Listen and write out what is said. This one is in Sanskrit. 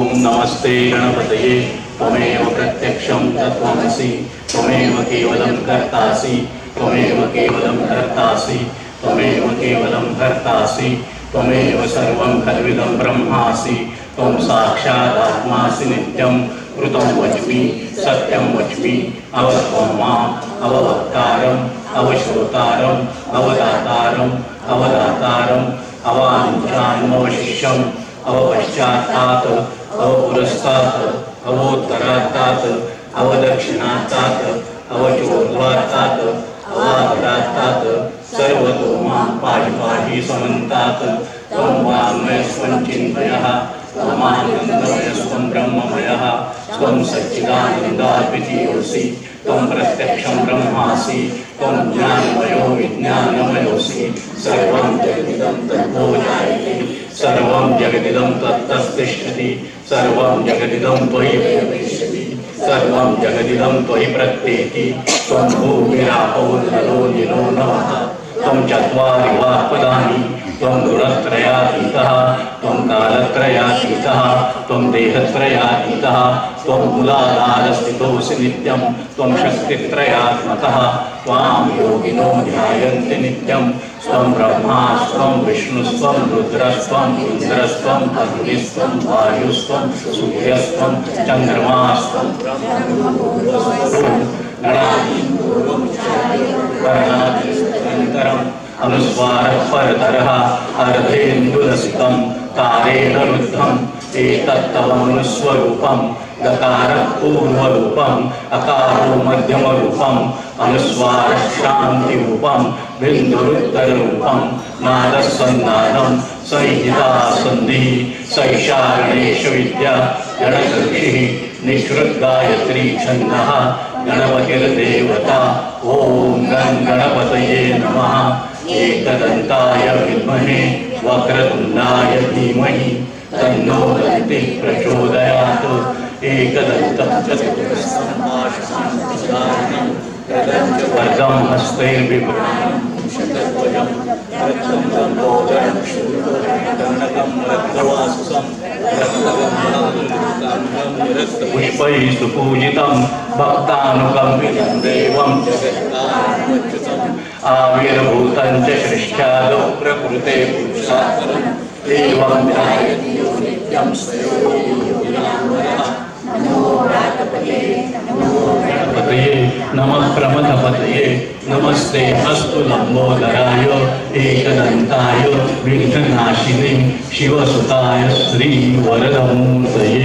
ओम नमस्ते गणपतये त्वमेव प्रत्यक्षं तत्त्वमसि त्वमेव केवलं कर्तासि त्वमेव केवलं कर्तासि त्वमेव केवलं कर्तासि त्वमेव सर्वं खल्विदं ब्रह्मासि त्वं साक्षादात्मासि नित्यं कृतं वच्मि सत्यं वच्मि अवत्वं माम् अववक्तारम् अवश्रोतारम् अवदातारम् अवदातारम् अवाञ्छान्मवशिष्यम् अवपश्चात्तात् अवपुरस्तात् अवोत्तरात्तात् अवदक्षिणात्तात् अवचोर्ध्वात्तात् अवाधरात्तात् सर्वतो मां पाहि पाहि समन्तात् त्वं वाङ्मयस्त्वं चिन्मयः त्वमानन्दमयस्त्वं ब्रह्ममयः त्वं सच्चिदानन्दाद्वितीयोऽसि त्वं प्रत्यक्षं ब्रह्मासि त्वं ज्ञानमयो विज्ञानमयोऽसि सर्वं जगदिदं तद्भो जायते सर्वं जगदिदं तत्तस्तिष्ठति सर्वं जगदिदं त्वयि प्रविशति सर्वं जगदिदं त्वयि प्रत्येति त्वं भूमिरापो नलो निलो नमः त्वं चत्वारि वाक्पदानि त्वं गुणत्रयातीतः त्वं कालत्रयातीतः त्वं देहत्रयातीतः त्वं मूलाधारस्थितोऽसि नित्यं त्वं शक्तित्रयात्मकः त्वां योगिनो ध्यायन्ति नित्यं स्वं ब्रह्मा स्वं विष्णुस्त्वं रुद्रस्त्वं इन्द्रस्त्वं अग्निस्त्वं वायुस्त्वं सूर्यस्त्वं चन्द्रमास्त्वं गणाधिपतिरन्तरम् अनुस्वारः परतरः अर्धेन्दुरसितं तारेण रुद्धम् एतत्तवमनुस्वरूपं गकारः पूर्वरूपम् अकारो मध्यमरूपम् अनुस्वारः शान्तिरूपं बिन्दुरुत्तररूपं नादः सन्नादं संहिता सन्धिः सैषा गणेशविद्या गणकर्षिः निःसृद्गायत्री छन्दः गणपतिर्देवता ॐ गणपतये नमः एकदन्ताय विद्महे वक्रतुण्डाय धीमहि तन्नो दन्तिः प्रचोदयात् एकदन्तं चतुर्हस्तं वरदं हस्तैर्बिभ्राणं शतद्वयं रत्नं लम्बोदरं शूलकर्णकं रक्तवासुसं पुष्पैः सुपूजितं भक्तानुकम्पितं देवं जगत्कारणमच्युतम् आविर्भूतं च सृष्ट्यादौ प्रकृते पुरुषात्परम् एवं ध्यायति यो नित्यं गणपतये नमः प्रमथपतये नमस्ते अस्तु लंबोदराय एकदन्ताय विघ्ननाशिने शिवसुताय श्रीवरदमूर्तये।